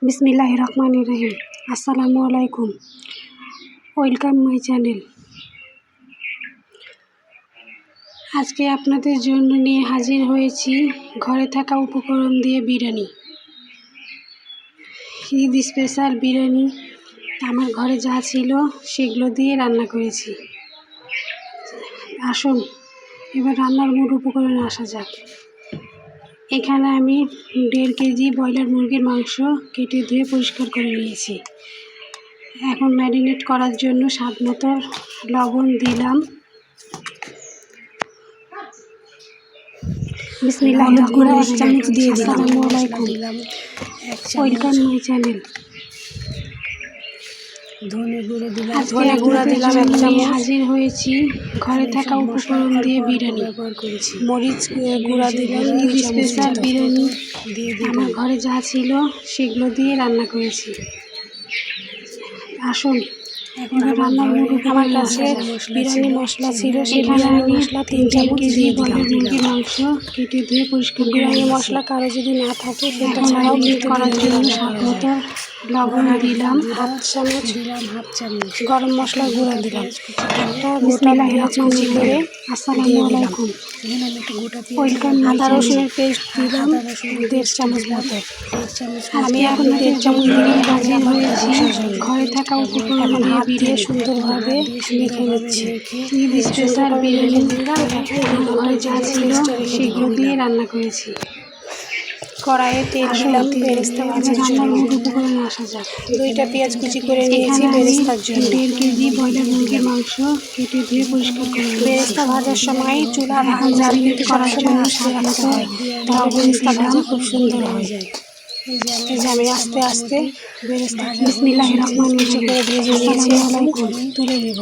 বিসমিল্লাহির রহমানির রহিম। আসসালামু আলাইকুম, ওয়েলকাম মাই চ্যানেল। আজকে আপনাদের জন্য নিয়ে হাজির হয়েছি ঘরে থাকা উপকরণ দিয়ে বিরিয়ানি। ঈদ স্পেশাল বিরিয়ানি আমার ঘরে যা ছিল সেগুলো দিয়ে রান্না করেছি। আসুন এবার রান্নার মূল উপকরণে আসা যাক। এখানে আমি 1.5 কেজি ব্রয়লার মুরগির মাংস কেটে ধুয়ে পরিষ্কার করে নিয়েছি। এখন ম্যারিনেট করার জন্য স্বাদ মতো লবণ দিলাম। বিসমিল্লাহির রহমানির রহিম। 1 চামচ দিয়ে দিলাম। আসসালামু আলাইকুম, ওয়েলকাম মাই চ্যানেল। ধনে গুঁড়া দিলাম 1 চামচ। হাজির হয়েছি ঘরে থাকা উপকরণ দিয়ে বিরিয়ানি। মরিচ গুঁড়া দিলাম 2 চামচ। স্পেশাল বিরিয়ানি আমার ঘরে যা ছিল সেগুলো দিয়ে রান্না করেছি। আসুন এবার রান্নার মূল আমার কাছে বিরিয়ানি মশলা ছিল, সেখানে আমি 3 কেজি ব্রয়লার মুরগির মাংস কেটে ধুয়ে পরিষ্কার করে বিরিয়ানি মশলা কারো যদি না থাকে সেটা ছাড়াও দিতে করার জন্য স্বাদ মতো লবণ দিলাম, হাফ চামচ গরম মশলা গুঁড়া দিলাম, একটা গোটা পেঁয়াজ কুচি করে। আসসালামু আলাইকুম, ওয়েলকাম। আদা রসুনের পেস্ট দিলাম 1.5 চামচ মতো। আমি এখন 1.5 চামচ দিয়ে হাজির হয়েছি ঘরে থাকা উপকরণ দিয়ে বিরিয়ানি সুন্দরভাবে মেখে নিচ্ছি। ঈদ স্পেশাল বিরিয়ানি ঘরে যা ছিল সেগুলো দিয়ে রান্না করেছি। কড়াইয়ে তেল দিলাম বেরেস্তা ভাজার জন্য। উপকরণে আসা যাক। 2টা পেঁয়াজ কুচি করে নিয়েছি বেরেস্তার জন্য। 1.5 কেজি ব্রয়লার মুরগির মাংস কেটে ধুয়ে পরিষ্কার করে বেরেস্তা ভাজার সময় চুলার আঁচ কিন্তু করার জন্য আস্তে রাখতে হয়, তাহলে বেরেস্তা ভাজা খুব সুন্দর হয়ে যায়। এই যে আমি আস্তে আস্তে বেরেস্তা বিসমিল্লাহির রহমানির রহিম করে ভেজে নিয়েছি। তুলে নেব।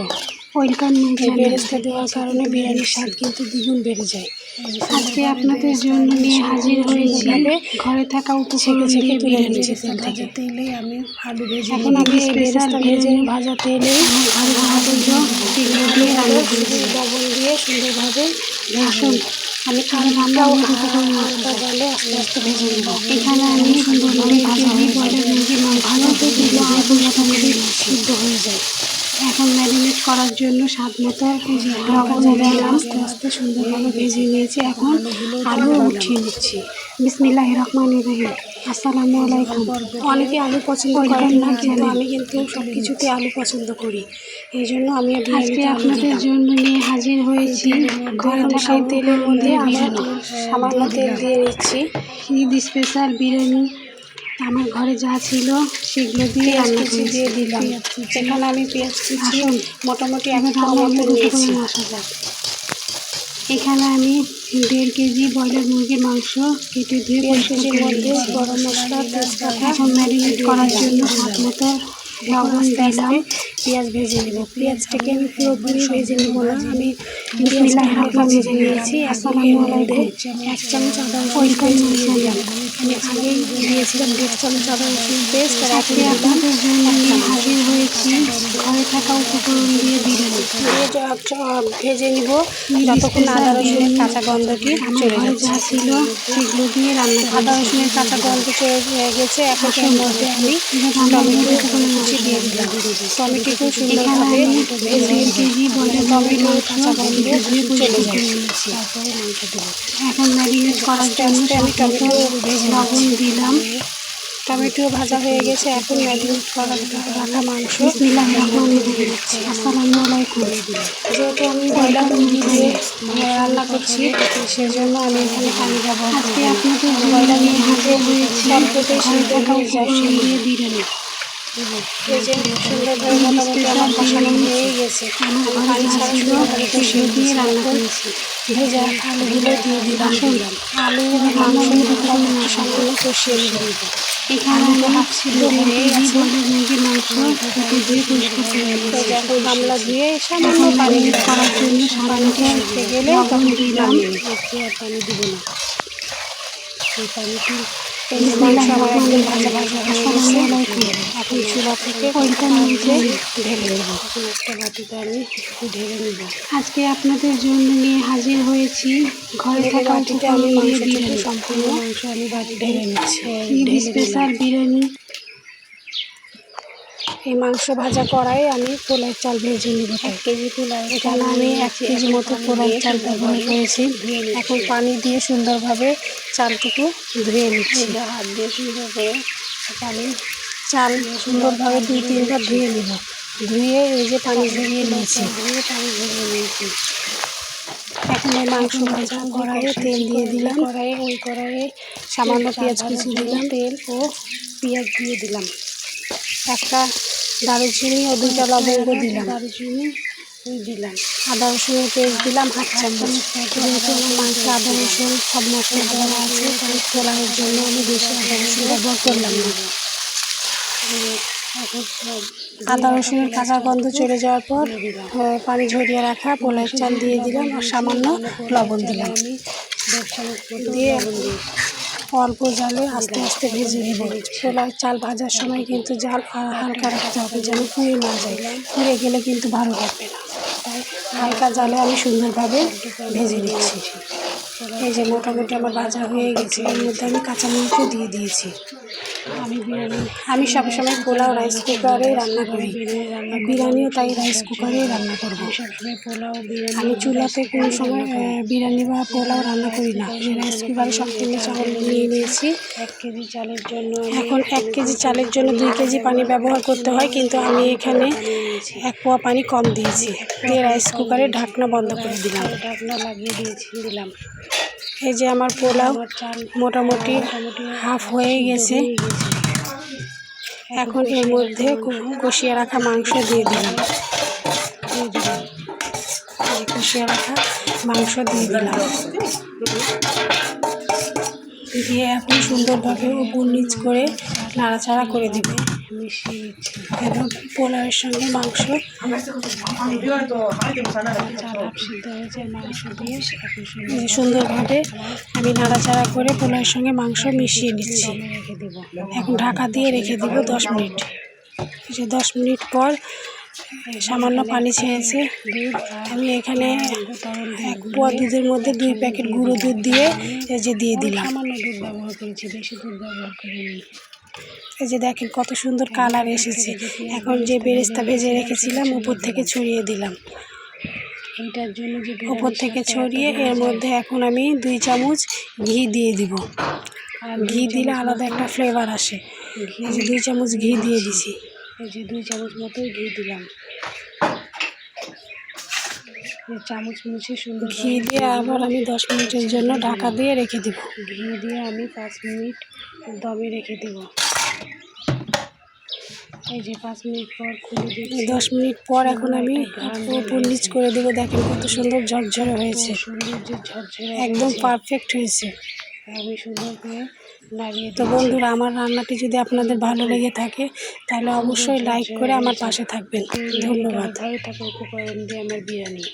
Welcome my channel. বেরেস্তা দেওয়ার কারণে বিরিয়ানির স্বাদ কিন্তু দ্বিগুণ বেড়ে যায়। আজকে আপনাদের জন্য নিয়ে হাজির হয়েছি ঘরে থাকা উপকরণ দিয়ে বিরিয়ানি। তেলে আমি আলু ভেজে এখন আমি স্পেশাল বিরিয়ানি ভাজা তেলে ঘরে ভাজা সেগুলো দিয়ে রান্না করেছি। লবণ দিয়ে সুন্দরভাবে আসুন আমি রান্নাও হালকা জালে আস্তে আস্তে ভেজে নেব। এখানে আমি সুন্দরভাবে ভাজা হয়ে ব্রয়লার মুরগির মাংস দিলে মোটামুটি সিদ্ধ হয়ে যায়। এখন ম্যারিনেট করার জন্য স্বাদ মতো লবণ দিলাম, আস্তে আস্তে সুন্দরভাবে ভেজে নিয়েছি। এখন আলু উঠিয়ে নিচ্ছি। বিসমিল্লাহির রহমানির রহিম। আসসালামু আলাইকুম। অনেকে আলু পছন্দ করেন না, কিন্তু আমি কিন্তু সব কিছুতে আলু পছন্দ করি। এই জন্য আমি আজকে আপনাদের জন্য নিয়ে হাজির হয়েছি ঘরে থাকা তেলের মধ্যে বিরিয়ানি। সামান্য তেল দিয়ে নিচ্ছি। ঈদ স্পেশাল বিরিয়ানি আমার ঘরে যা ছিল সেগুলো দিয়ে রান্না দিয়ে দিলাম। সেখানে আমি পেঁয়াজ কুচি মোটামুটি একটা মতো নিয়েছি। আসা যাক। এখানে আমি 1.5 কেজি ব্রয়লার মুরগির মাংস কেটে ধুয়ে কেজির মধ্যে গরম মশলা তেজপাতা এখন ম্যারিনেট করার জন্য স্বাদ মতো লবণ দিলাম। পেঁয়াজ ভেজে নেব। পেঁয়াজটাকে আমি পুরোপুরি ভেজে নেব না, আমি হালকা ভেজে নিয়েছি। আসসালামু আলাইকুম। 1 চামচ আদা রসুন পেস্ট দিয়ে দিলাম। আমি আগেই দিয়েছিলাম 1.5 চামচ আদা রসুন পেস্ট, আর এখন আপনাদের জন্য হাজির হয়েছি ঘরে থাকা উপকরণ দিয়ে বিরিয়ানি ভেজে নিব যতক্ষণ আদা রসুনের কাঁচা গন্ধটি চলে যা ছিল সেগুলো দিয়ে রান্না। আদা রসুনের কাঁচা গন্ধ চলে গেছে। এখন এর মধ্যে আমি টমেটো কুচি দিয়ে দিলাম। টমেটোকে সুন্দরভাবে ভেজে 1 কেজি ব্রয়লার টমেটোর কাঁচা গন্ধ চলে যাচ্ছে। তারপরে মাংস দেবো। এখন ম্যারিনেট করার জন্য আমি টমেটো ভেজে লবণ দিলাম। টমেটো ভাজা হয়ে গেছে। এখন ম্যারিনেট করা রাখা মাংস আসসালামু আলাইকুম। যেহেতু আমি ব্রয়লার মুরগি দিয়ে রান্না করছি সেজন্য আমি এখানে পানি ব্যবহার করব। আজকে আপনাদের ব্রয়লার নিয়ে হাজির হয়েছি অল্পতেই সিদ্ধ হয়ে যায় দিয়ে বিরিয়ানি। এই যে সুন্দরভাবে মোটামুটি আমার কষানো হয়ে গেছে। আমি পানি ছাড়া সুন্দরভাবে কষিয়ে দিয়ে রান্না করেছি। ভেজা আলুগুলো দিয়ে দিলাম। আলু মাংস সামান্য কষিয়ে নেব। এখানে আমি হাফ সিদ্ধ হয়ে গেছে মুরগির মাংস কেটে দিয়ে পরিষ্কার করে নিয়েছি। যখন গামলা দিয়ে সামান্য পানি করার জন্য পানিটা উঠে গেলে তখন দিলাম। আর পানি দিব না। এই পানিটি মাংস আমার একদম ভাজা ভাজা হয়ে গেছে। এখন চুলা থেকে ওইটা নিচে ঢেলে দেবো। এখন একটা বাটিতে আমি ঢেলে নেব। আজকে আপনাদের জন্য নিয়ে হাজির হয়েছি ঘরে থাকা বাটিতে আমি মাংস সম্পূর্ণ মাংস আমি বাটি ঢেলে নিচ্ছি। ঈদ স্পেশাল বিরিয়ানি এই মাংস ভাজা কড়াই আমি পোলার চাল ভেজে নিব। 1 কেজি পোলার এখানে আমি 1 কেজি মতো পোলার চাল ব্যবহার করেছি। এখন পানি দিয়ে সুন্দরভাবে চালটুকু ধুয়ে নিচ্ছি। হাত দিয়ে সুন্দর করে চাল সুন্দরভাবে 2-3 বার ধুয়ে নিব। ধুয়ে এই যে পানি ঝরিয়ে নিয়েছি। এখন এই মাংস ভাজা কড়াইয়ে তেল দিয়ে দিলাম। কড়াইয়ে সামান্য পেঁয়াজ কুচি দিলাম, তেল ও পেঁয়াজ দিয়ে দিলাম। একটা দারুচিনি ও 2টা লবঙ্গ দিলাম। আদা রসুনের পেস্ট দিলাম 1/2 চামচ। যেহেতু আমার মাংসে আদা রসুন সব মশলা দেওয়া আছে, তাই পোলাওয়ের জন্য আমি বেশি আদা রসুন ব্যবহার করলাম না। আদা রসুনের কাঁচা গন্ধ চলে যাওয়ার পর পানি ঝরিয়ে রাখা পোলার চাল দিয়ে দিলাম আর সামান্য লবণ দিলাম। দিয়ে অল্প জালে আস্তে আস্তে ভেজে নেব। পোলার চাল ভাজার সময় কিন্তু জাল হালকা রাখতে হবে, যেন পুড়ে না যায়। পুড়ে গেলে কিন্তু ভালো লাগবে না, তাই হালকা জালে আমি সুন্দরভাবে ভেজে নিচ্ছি। এই যে মোটামুটি আমার ভাজা হয়ে গেছে। এর মধ্যে আমি কাঁচামরিচও দিয়ে দিয়েছি। আমি সবসময় পোলাও রাইস কুকারেই রান্না করি, বিরিয়ানিও তাই রাইস কুকারেই রান্না করব। আমি চুলাতে কোনো সময় বিরিয়ানি বা পোলাও রান্না করি না। রাইস কুকারে সম্পূর্ণ চাল নিয়ে নিয়েছি 1 কেজি চালের জন্য। এখন 1 কেজি চালের জন্য 2 কেজি পানি ব্যবহার করতে হয়, কিন্তু আমি এখানে 1 পোয়া পানি কম দিয়েছি। দিয়ে রাইস কুকারে ঢাকনা বন্ধ করে দিলাম। ঢাকনা লাগিয়ে দিলাম। এই যে আমার পোলাও মোটামুটি হাফ হয়ে গেছে। এখন এর মধ্যে কষিয়ে রাখা মাংস দিয়ে দিলাম। কষিয়ে রাখা মাংস দিয়ে দিলাম। দিয়ে এখন সুন্দরভাবে উপর নিচ করে নাড়াচাড়া করে দিবে। মিশিয়ে দিচ্ছি এবং পোলাওয়ের সঙ্গে মাংস সুন্দরভাবে আমি নাড়াচাড়া করে পোলাওয়ের সঙ্গে মাংস মিশিয়ে নিচ্ছি। এখন ঢাকা দিয়ে রেখে দিব 10 মিনিট। 10 মিনিট পর সামান্য পানি ছেড়েছে। আমি এখানে 1 পোয়া দুধের মধ্যে 2 প্যাকেট গুঁড়ো দুধ দিয়ে দিয়ে দিলাম। সামান্য দুধ ব্যবহার করেছি, বেশি দুধ ব্যবহার করিনি। এই যে দেখেন কত সুন্দর কালার এসেছে। এখন যে বেরেস্তা ভেজে রেখেছিলাম উপর থেকে ছড়িয়ে দিলাম। এইটার জন্য যে উপর থেকে ছড়িয়ে এর মধ্যে এখন আমি 2 চামচ ঘি দিয়ে দিব। আর ঘি দিলে আলাদা একটা ফ্লেভার আসে। এই যে 2 চামচ ঘি দিয়ে দিছি। এই যে 2 চামচ মতোই ঘি দিলাম। চামচ মুছে সুন্দর ঘি দিয়ে আবার আমি 10 মিনিটের জন্য ঢাকা দিয়ে রেখে দিব। ঘি দিয়ে আমি 5 মিনিট দমে রেখে দেব। এই যে 5 মিনিট পর খুলে দিচ্ছি। 10 মিনিট পর এখন আমি উপর নিচ করে দেবো। দেখেন কত সুন্দর ঝরঝরে হয়েছে, একদম পারফেক্ট হয়েছে। আমি সুন্দর করে নাড়িয়ে। তো বন্ধুরা, আমার রান্নাটি যদি আপনাদের ভালো লেগে থাকে তাহলে অবশ্যই লাইক করে আমার পাশে থাকবেন। ধন্যবাদ। ভালো থাকুন উপকরণ দিয়ে আমার বিরিয়ানি।